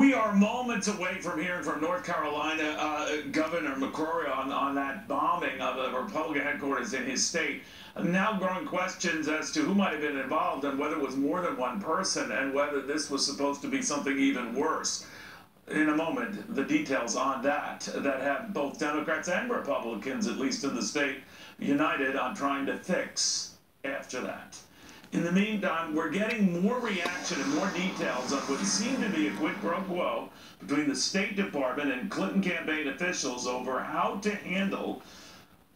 We are moments away from hearing from North Carolina Governor McCrory on that bombing of the Republican headquarters in his state. Now growing questions as to who might have been involved and whether it was more than one person and whether this was supposed to be something even worse. In a moment, the details on that have both Democrats and Republicans, at least in the state, united on trying to fix after that. In the meantime, we're getting more reaction and more details on what seemed to be a quid pro quo between the State Department and Clinton campaign officials over how to handle,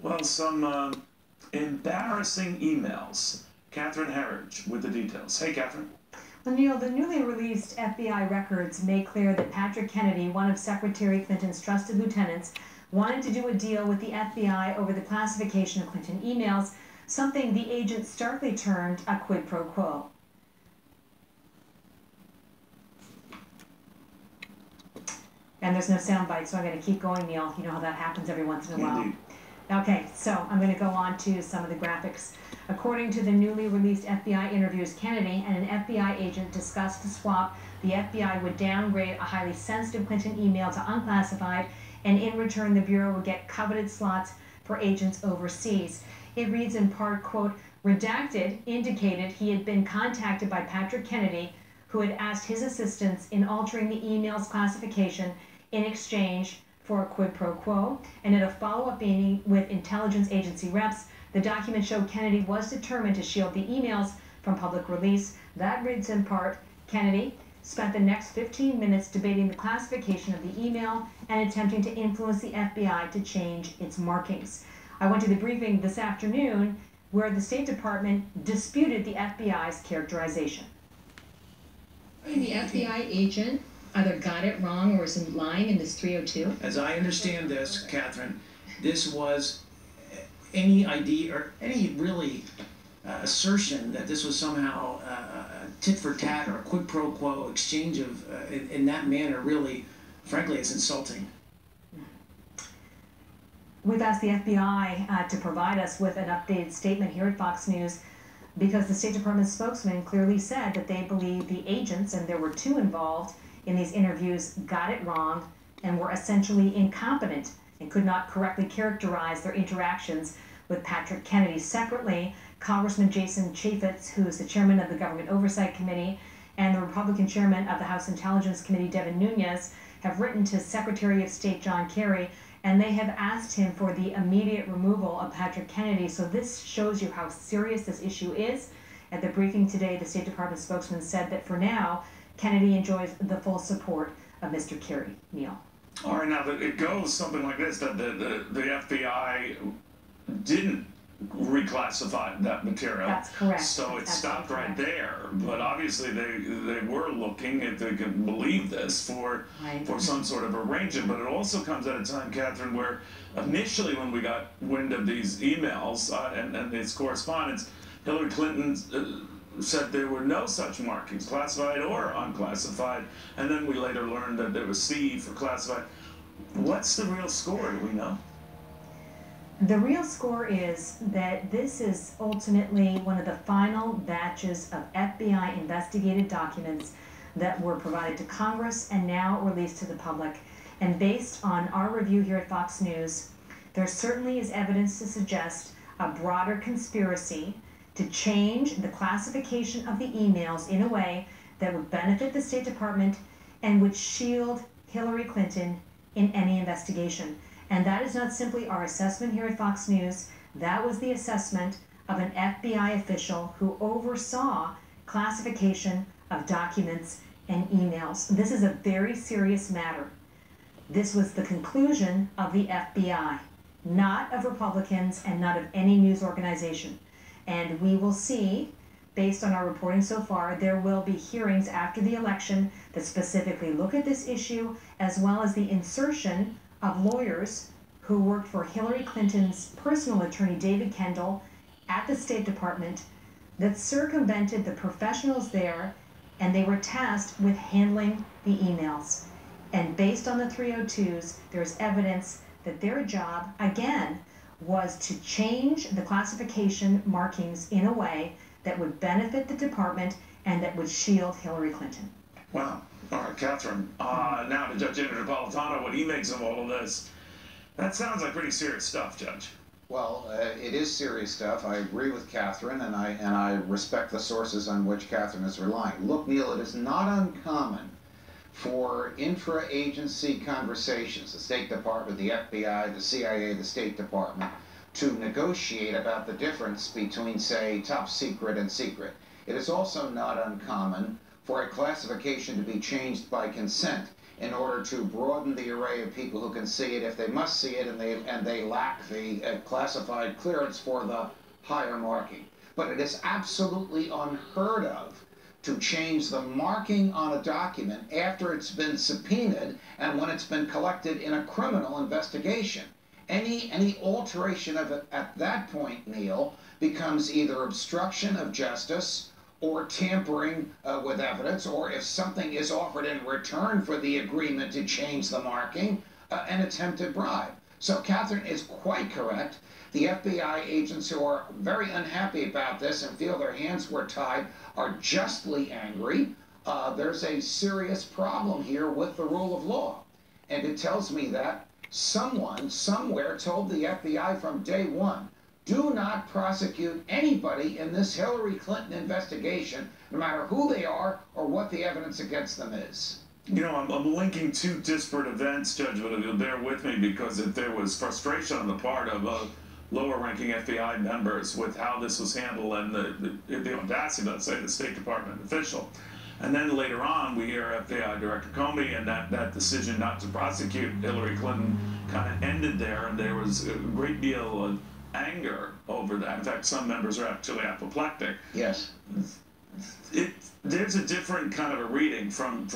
well, some embarrassing emails. Catherine Herridge with the details. Hey, Catherine. Well, Neil, the newly released FBI records make clear that Patrick Kennedy, one of Secretary Clinton's trusted lieutenants, wanted to do a deal with the FBI over the classification of Clinton emails, something the agent starkly termed a quid pro quo. And there's no soundbite, so I'm going to keep going, Neil. You know how that happens every once in a while. Indeed. Okay, so I'm going to go on to some of the graphics. According to the newly released FBI interviews, Kennedy and an FBI agent discussed the swap. The FBI would downgrade a highly sensitive Clinton email to unclassified, and in return, the Bureau would get coveted slots for agents overseas. It reads in part, quote, redacted indicated he had been contacted by Patrick Kennedy, who had asked his assistance in altering the email's classification in exchange for a quid pro quo. And at a follow-up meeting with intelligence agency reps, the document showed Kennedy was determined to shield the emails from public release. That reads in part, Kennedy spent the next 15 minutes debating the classification of the email and attempting to influence the FBI to change its markings. I went to the briefing this afternoon where the State Department disputed the FBI's characterization. The FBI agent either got it wrong or is lying in this 302? As I understand this, Catherine, this was any idea or any really assertion that this was somehow tit for tat or a quid pro quo exchange of in that manner really, frankly, it's insulting. We've asked the FBI to provide us with an updated statement here at Fox News because the State Department spokesman clearly said that they believe the agents, and there were two involved in these interviews, got it wrong and were essentially incompetent and could not correctly characterize their interactions with Patrick Kennedy. Separately, Congressman Jason Chaffetz, who is the chairman of the Government Oversight Committee, and the Republican chairman of the House Intelligence Committee, Devin Nunes, have written to Secretary of State John Kerry, and they have asked him for the immediate removal of Patrick Kennedy. So this shows you how serious this issue is. At the briefing today, the State Department spokesman said that for now, Kennedy enjoys the full support of Mr. Kerry. Neil. All right, now it goes something like this, that the FBI didn't reclassify that material. That's correct. So it That's stopped right correct. there. But obviously they were looking, if they can believe this, for some sort of arrangement. But it also comes at a time, Catherine, where initially when we got wind of these emails and this correspondence, Hillary Clinton said there were no such markings, classified or unclassified. And then we later learned that there was C for classified. What's the real score? Do we know? The real score is that this is ultimately one of the final batches of FBI investigated documents that were provided to Congress and now released to the public. And based on our review here at Fox News, there certainly is evidence to suggest a broader conspiracy to change the classification of the emails in a way that would benefit the State Department and would shield Hillary Clinton in any investigation. And that is not simply our assessment here at Fox News. That was the assessment of an FBI official who oversaw classification of documents and emails. This is a very serious matter. This was the conclusion of the FBI, not of Republicans and not of any news organization. And we will see, based on our reporting so far, there will be hearings after the election that specifically look at this issue, as well as the insertion of lawyers who worked for Hillary Clinton's personal attorney, David Kendall, at the State Department that circumvented the professionals there, and they were tasked with handling the emails. And based on the 302s, there's evidence that their job, again, was to change the classification markings in a way that would benefit the department and that would shield Hillary Clinton. Wow. All right, Catherine. Now to Judge Andrew Napolitano, what he makes of all of this. That sounds like pretty serious stuff, Judge. Well, it is serious stuff. I agree with Catherine, and I respect the sources on which Catherine is relying. Look, Neil, it is not uncommon for intra-agency conversations, the State Department, the FBI, the CIA, the State Department, to negotiate about the difference between, say, top secret and secret. It is also not uncommon for a classification to be changed by consent in order to broaden the array of people who can see it if they must see it and they lack the classified clearance for the higher marking. But it is absolutely unheard of to change the marking on a document after it's been subpoenaed and when it's been collected in a criminal investigation. Any alteration of it at that point, Neil, becomes either obstruction of justice or tampering with evidence, or if something is offered in return for the agreement to change the marking, an attempted bribe. So Catherine is quite correct. The FBI agents who are very unhappy about this and feel their hands were tied are justly angry. There's a serious problem here with the rule of law. And it tells me that someone somewhere told the FBI from day one, do not prosecute anybody in this Hillary Clinton investigation, no matter who they are or what the evidence against them is. You know, I'm linking two disparate events, Judge, but you'll bear with me, because if there was frustration on the part of lower-ranking FBI members with how this was handled and the audacity, let's say, the State Department official. And then later on, we hear FBI Director Comey, and that decision not to prosecute Hillary Clinton kind of ended there, and there was a great deal of anger over that. In fact, some members are actually apoplectic. Yes. There's a different kind of a reading from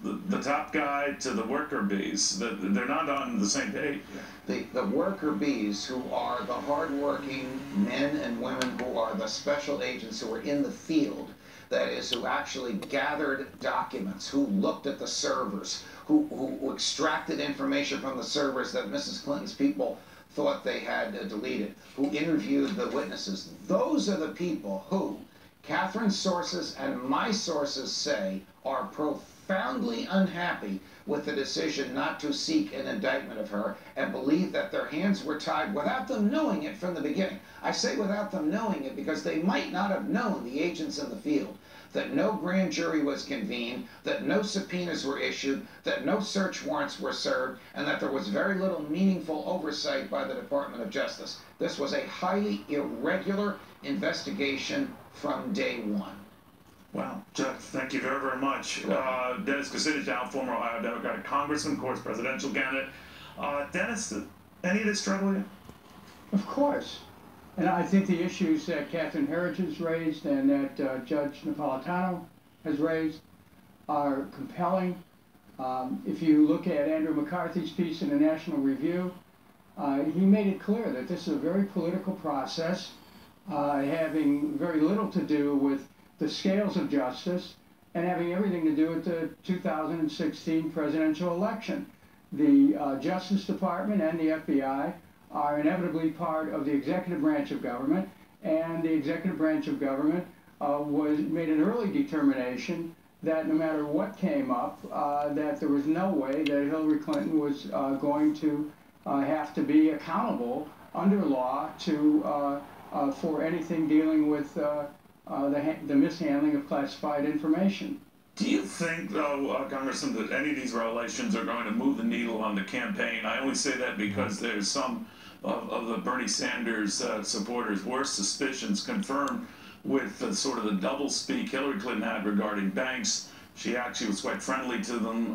the top guy to the worker bees. They're not on the same page. The worker bees, who are the hardworking men and women who are the special agents who are in the field, that is, who actually gathered documents, who looked at the servers, who extracted information from the servers that Mrs. Clinton's people thought they had deleted, who interviewed the witnesses. Those are the people who Catherine's sources and my sources say are profoundly unhappy with the decision not to seek an indictment of her and believe that their hands were tied without them knowing it from the beginning. I say without them knowing it because they might not have known, the agents in the field, that no grand jury was convened, that no subpoenas were issued, that no search warrants were served, and that there was very little meaningful oversight by the Department of Justice. This was a highly irregular investigation from day one. Wow, Jeff, thank you very, very much. Dennis Kucinich, now former Ohio Democratic Congressman, of course, presidential candidate. Dennis, any of this trouble you? Of course. And I think the issues that Catherine Herridge has raised and that Judge Napolitano has raised are compelling. If you look at Andrew McCarthy's piece in the National Review, he made it clear that this is a very political process, having very little to do with the scales of justice and having everything to do with the 2016 presidential election. The Justice Department and the FBI are inevitably part of the executive branch of government, and the executive branch of government made an early determination that no matter what came up, that there was no way that Hillary Clinton was going to have to be accountable under law for anything dealing with the mishandling of classified information. Do you think, though, Congressman, that any of these revelations are going to move the needle on the campaign? I only say that because there's some of the Bernie Sanders supporters' worst suspicions confirmed with sort of the doublespeak Hillary Clinton had regarding banks. She actually was quite friendly to them,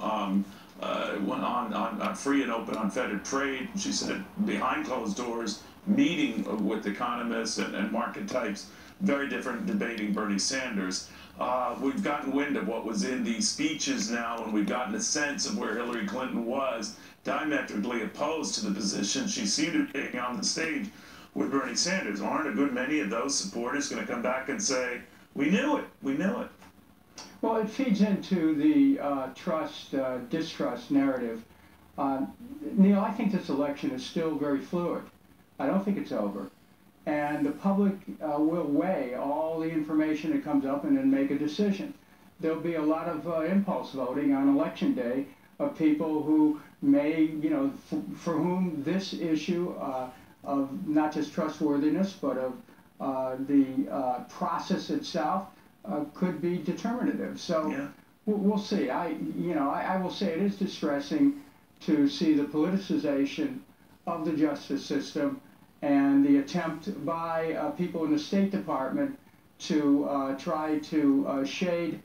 went on free and open unfettered trade. She said behind closed doors, meeting with economists and market types, very different debating Bernie Sanders. We've gotten wind of what was in these speeches now, and we've gotten a sense of where Hillary Clinton was, diametrically opposed to the position she seemed to be taking on the stage with Bernie Sanders. Aren't a good many of those supporters going to come back and say, we knew it, we knew it? Well, it feeds into the distrust narrative. Neil, I think this election is still very fluid. I don't think it's over. And the public will weigh all the information that comes up and then make a decision. there'll be a lot of impulse voting on election day of people who may, you know, for whom this issue of not just trustworthiness, but of the process itself could be determinative. So yeah. we'll see. I will say it is distressing to see the politicization of the justice system and the attempt by people in the State Department to try to shade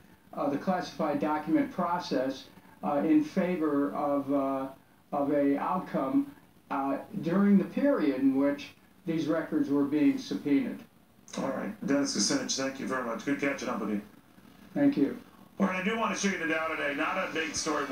the classified document process in favor of a outcome during the period in which these records were being subpoenaed. All right, Dennis Kucinich, thank you very much. Good catching up with you. Thank you. All right, I do want to show you the Dow today. Not a big story.